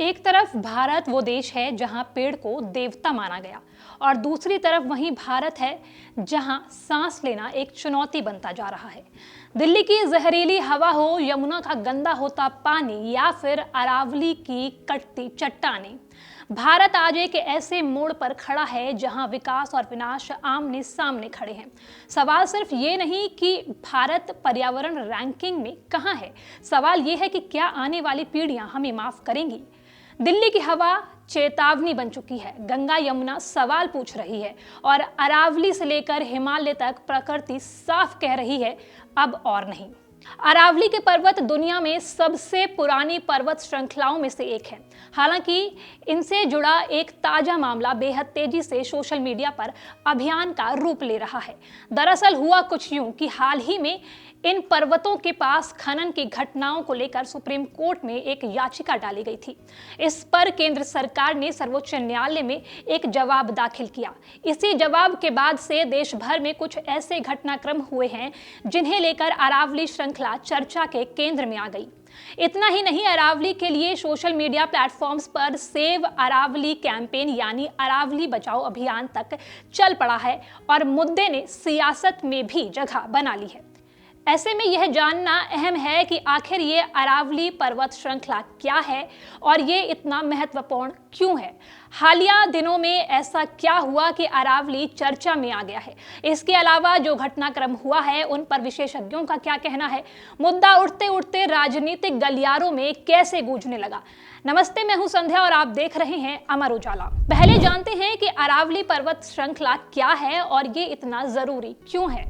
एक तरफ भारत वो देश है जहां पेड़ को देवता माना गया और दूसरी तरफ वहीं भारत है जहां सांस लेना एक चुनौती बनता जा रहा है। दिल्ली की जहरीली हवा हो, यमुना का गंदा होता पानी या फिर अरावली की कटती चट्टानें, भारत आज एक ऐसे मोड़ पर खड़ा है जहां विकास और विनाश आमने सामने खड़े हैं। सवाल सिर्फ ये नहीं कि भारत पर्यावरण रैंकिंग में कहां है, सवाल ये है कि क्या आने वाली पीढ़ियां हमें माफ करेंगी। दिल्ली की हवा चेतावनी बन चुकी है, गंगा यमुना सवाल पूछ रही है और अरावली से लेकर हिमालय तक प्रकृति साफ कह रही है अब और नहीं। अरावली के पर्वत दुनिया में सबसे पुरानी पर्वत श्रृंखलाओं में से एक है। हालांकि इनसे जुड़ा एक ताजा मामला बेहद तेजी से सोशल मीडिया पर अभियान का रूप ले रहा है। दरअसल हुआ कुछ यूं कि हाल ही में इन पर्वतों के पास खनन की घटनाओं को लेकर सुप्रीम कोर्ट में एक याचिका डाली गई थी। इस पर केंद्र सरकार ने सर्वोच्च न्यायालय में एक जवाब दाखिल किया। इसी जवाब के बाद से देश भर में कुछ ऐसे घटनाक्रम हुए हैं जिन्हें लेकर अरावली श्रृंखला चर्चा के केंद्र में आ गई। इतना ही नहीं, अरावली के लिए सोशल मीडिया प्लेटफॉर्म्स पर सेव अरावली कैंपेन यानी अरावली बचाओ अभियान तक चल पड़ा है और मुद्दे ने सियासत में भी जगह बना ली है। ऐसे में यह जानना अहम है कि आखिर ये अरावली पर्वत श्रृंखला क्या है और ये इतना महत्वपूर्ण क्यों है। हालिया दिनों में ऐसा क्या हुआ कि अरावली चर्चा में आ गया है। इसके अलावा जो घटनाक्रम हुआ है उन पर विशेषज्ञों का क्या कहना है। मुद्दा उठते उठते राजनीतिक गलियारों में कैसे गूंजने लगा। नमस्ते, मैं हूं संध्या और आप देख रहे हैं अमर उजाला। पहले जानते हैं कि अरावली पर्वत श्रृंखला क्या है और ये इतना जरूरी क्यों है।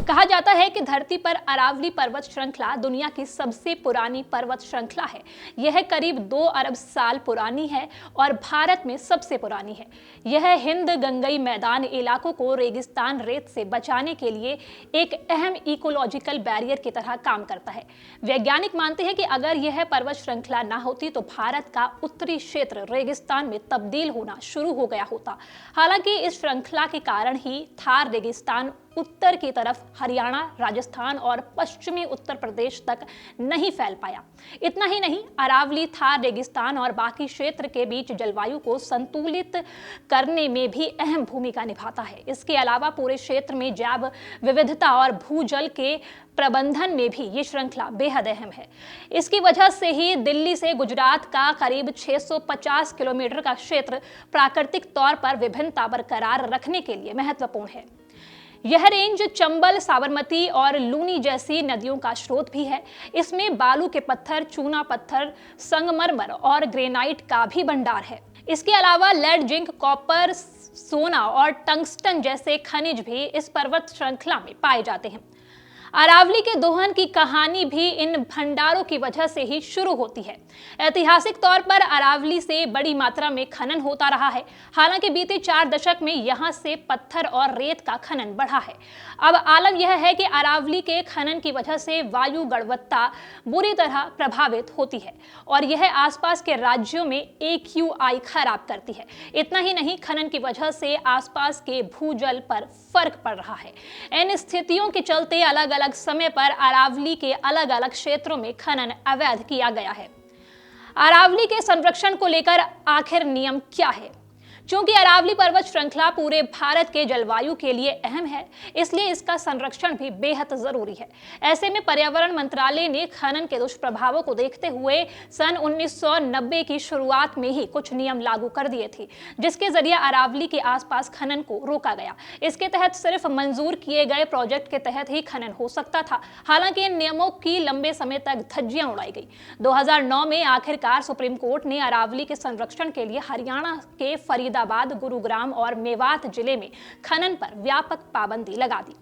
कहा जाता है कि धरती पर अरावली पर्वत श्रृंखला दुनिया की सबसे पुरानी पर्वत श्रृंखला है। यह करीब 2 अरब साल पुरानी है और भारत में सबसे पुरानी है। यह हिंद गंगई मैदान इलाकों को रेगिस्तान रेत से बचाने के लिए एक अहम इकोलॉजिकल बैरियर की तरह काम करता है। वैज्ञानिक मानते हैं कि अगर यह पर्वत श्रृंखला ना होती तो भारत का उत्तरी क्षेत्र रेगिस्तान में तब्दील होना शुरू हो गया होता। हालांकि इस श्रृंखला के कारण ही थार रेगिस्तान उत्तर की तरफ हरियाणा, राजस्थान और पश्चिमी उत्तर प्रदेश तक नहीं फैल पाया। इतना ही नहीं, अरावली थार रेगिस्तान और बाकी क्षेत्र के बीच जलवायु को संतुलित करने में भी अहम भूमिका निभाता है। इसके अलावा पूरे क्षेत्र में जैव विविधता और भूजल के प्रबंधन में भी ये श्रृंखला बेहद अहम है। इसकी वजह से ही दिल्ली से गुजरात का करीब 650 किलोमीटर का क्षेत्र प्राकृतिक तौर पर विभिन्नता बरकरार रखने के लिए महत्वपूर्ण है। यह रेंज चंबल, साबरमती और लूनी जैसी नदियों का स्रोत भी है। इसमें बालू के पत्थर, चूना पत्थर, संगमरमर और ग्रेनाइट का भी भंडार है। इसके अलावा लेड, जिंक, कॉपर, सोना और टंगस्टन जैसे खनिज भी इस पर्वत श्रृंखला में पाए जाते हैं। अरावली के दोहन की कहानी भी इन भंडारों की वजह से ही शुरू होती है। ऐतिहासिक तौर पर अरावली से बड़ी मात्रा में खनन होता रहा है। हालांकि बीते 4 दशक में यहां से पत्थर और रेत का खनन बढ़ा है। अब आलम यह है कि अरावली के खनन की वजह से वायु गुणवत्ता बुरी तरह प्रभावित होती है और यह आसपास के राज्यों में AQI खराब करती है। इतना ही नहीं, खनन की वजह से आसपास के भूजल पर फर्क पड़ रहा है। इन स्थितियों के चलते अलग अलग समय पर अरावली के अलग अलग क्षेत्रों में खनन अवैध किया गया है। अरावली के संरक्षण को लेकर आखिर नियम क्या है। चूंकि अरावली पर्वत श्रृंखला पूरे भारत के जलवायु के लिए अहम है, इसलिए इसका संरक्षण भी बेहद जरूरी है। ऐसे में पर्यावरण मंत्रालय ने खनन के दुष्प्रभावों को देखते हुए सन 1990 की शुरुआत में ही कुछ नियम लागू कर दिए थे, जिसके जरिए अरावली के आसपास खनन को रोका गया। इसके तहत सिर्फ मंजूर किए गए प्रोजेक्ट के तहत ही खनन हो सकता था। हालांकि इन नियमों की लंबे समय तक धज्जियां उड़ाई गई। 2009 में आखिरकार सुप्रीम कोर्ट ने अरावली के संरक्षण के लिए हरियाणा के फरीदाबाद, गुरुग्राम और मेवात जिले में खनन पर व्यापक पाबंदी लगा दी।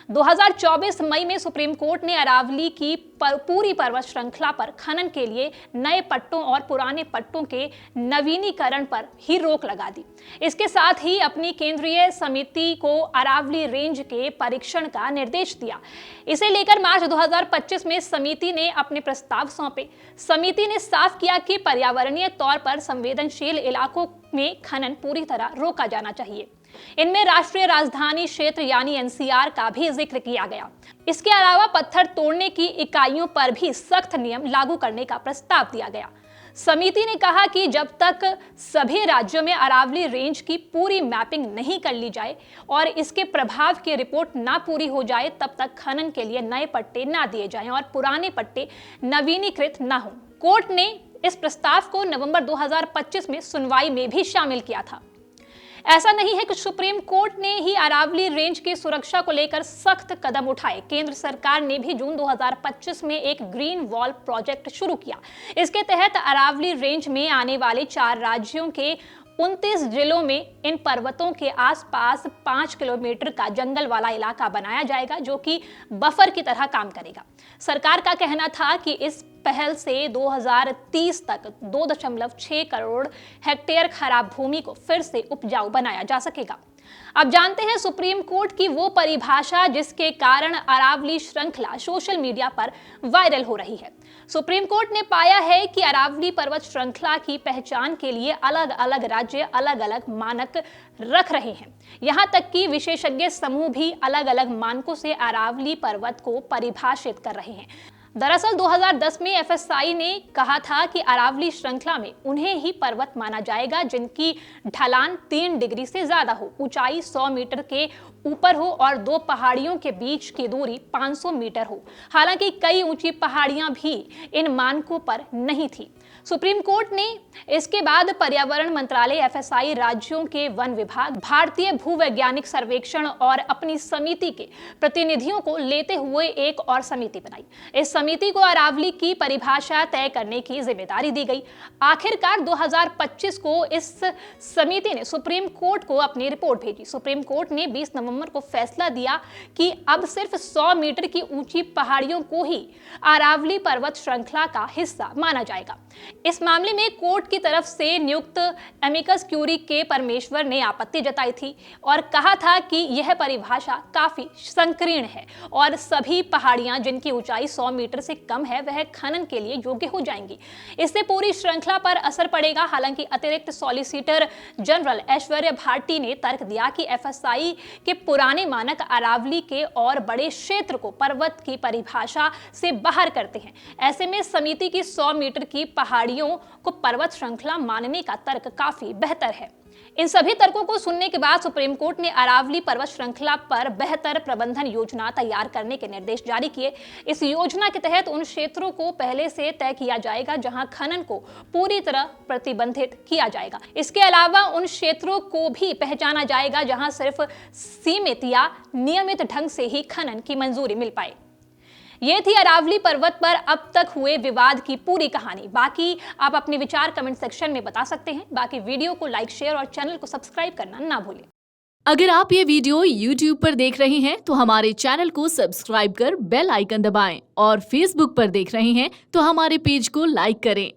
2024 मई में सुप्रीम कोर्ट ने अरावली की पूरी पर्वत श्रृंखला पर खनन के लिए नए पट्टों और पुराने पट्टों के नवीनीकरण पर ही रोक लगा दी। इसके साथ ही अपनी केंद्रीय समिति को अरावली रेंज के परीक्षण का निर्देश दिया। इसे लेकर मार्च 2025 में समिति ने अपने प्रस्ताव सौंपे। समिति ने साफ किया कि पर्यावरणीय तौर पर संवेदनशील इलाकों में खनन पूरी तरह रोका जाना चाहिए। इनमें राष्ट्रीय राजधानी क्षेत्र यानी NCR का भी जिक्र किया गया। इसके अलावा पत्थर तोड़ने की इकाइयों पर भी सख्त नियम लागू करने का प्रस्ताव दिया गया। समिति ने कहा कि जब तक सभी राज्यों में अरावली रेंज की पूरी मैपिंग नहीं कर ली जाए और इसके प्रभाव की रिपोर्ट ना पूरी हो जाए, तब तक खनन के लिए नए पट्टे ना दिए जाएं और पुराने पट्टे नवीनीकृत ना हों। कोर्ट ने इस प्रस्ताव को नवंबर 2025 में सुनवाई में भी शामिल किया था। ऐसा नहीं है कि सुप्रीम कोर्ट ने ही अरावली रेंज की सुरक्षा को लेकर सख्त कदम उठाए। केंद्र सरकार ने भी जून 2025 में एक ग्रीन वॉल प्रोजेक्ट शुरू किया। इसके तहत अरावली रेंज में आने वाले 4 राज्यों के 29 जिलों में इन पर्वतों के आसपास 5 किलोमीटर का जंगल वाला इलाका बनाया जाएगा, जो कि बफर की तरह काम करेगा। सरकार का कहना था कि इस पहल से 2030 तक 2.6 करोड़ हेक्टेयर खराब भूमि को फिर से उपजाऊ बनाया जा सकेगा। अब जानते हैं सुप्रीम कोर्ट की वो परिभाषा जिसके कारण अरावली श्रृंखला सोशल मीडिया पर वायरल हो रही है। सुप्रीम कोर्ट ने पाया है कि अरावली पर्वत श्रृंखला की पहचान के लिए अलग अलग राज्य अलग अलग मानक रख रहे हैं। यहां तक कि विशेषज्ञ समूह भी अलग अलग मानकों से अरावली पर्वत को परिभाषित कर रहे हैं। दरअसल 2010 में एफएसआई ने कहा था कि अरावली श्रृंखला में उन्हें ही पर्वत माना जाएगा जिनकी ढलान 3 डिग्री से ज्यादा हो, ऊंचाई 100 मीटर के ऊपर हो और 2 पहाड़ियों के बीच की दूरी 500 मीटर हो। हालांकि कई ऊंची पहाड़ियां भी इन मानकों पर नहीं थी। सुप्रीम कोर्ट ने इसके बाद पर्यावरण मंत्रालय, एफएसआई, राज्यों के वन विभाग, भारतीय भूवैज्ञानिक सर्वेक्षण और अपनी समिति के प्रतिनिधियों को लेते हुए एक और समिति बनाई। इस समिति को अरावली की परिभाषा तय करने की जिम्मेदारी दी गई। आखिरकार 2025 को इस समिति ने सुप्रीम कोर्ट को अपनी रिपोर्ट भेजी। सुप्रीम कोर्ट ने 20 नवंबर को फैसला दिया कि अब सिर्फ 100 मीटर की ऊंची पहाड़ियों को ही अरावली पर्वत श्रृंखला का हिस्सा माना जाएगा। इस मामले में कोर्ट की तरफ से नियुक्त एमिकस क्यूरी के परमेश्वर ने आपत्ति जताई थी और कहा था कि यह परिभाषा काफी संकीर्ण है और सभी पहाड़ियां जिनकी ऊंचाई 100 मीटर से कम है वह खनन के लिए योग्य हो जाएंगी। इससे पूरी श्रृंखला पर असर पड़ेगा। हालांकि अतिरिक्त सॉलिसिटर जनरल ऐश्वर्य भाटी ने तर्क दिया कि एफएसआई के पुराने मानक अरावली के और बड़े क्षेत्र को पर्वत की परिभाषा से बाहर करते हैं। ऐसे में समिति की 100 मीटर की पहाड़ियों को पर्वत श्रृंखला मानने का तर्क काफी बेहतर है। इन सभी तर्कों को सुनने के बाद सुप्रीम कोर्ट ने अरावली पर्वत श्रृंखला पर बेहतर प्रबंधन योजना तैयार करने के निर्देश जारी किए। इस योजना के तहत उन क्षेत्रों को पहले से तय किया जाएगा जहां खनन को पूरी तरह प्रतिबंधित किया जाएगा। इसके अलावा उन क्षेत्रों को भी पहचाना जाएगा जहां सिर्फ सीमित या नियमित ढंग से ही खनन की मंजूरी मिल पाए। ये थी अरावली पर्वत पर अब तक हुए विवाद की पूरी कहानी। बाकी आप अपने विचार कमेंट सेक्शन में बता सकते हैं। बाकी वीडियो को लाइक, शेयर और चैनल को सब्सक्राइब करना ना भूलें। अगर आप ये वीडियो YouTube पर देख रहे हैं तो हमारे चैनल को सब्सक्राइब कर बेल आइकन दबाएं और Facebook पर देख रहे हैं तो हमारे पेज को लाइक करें।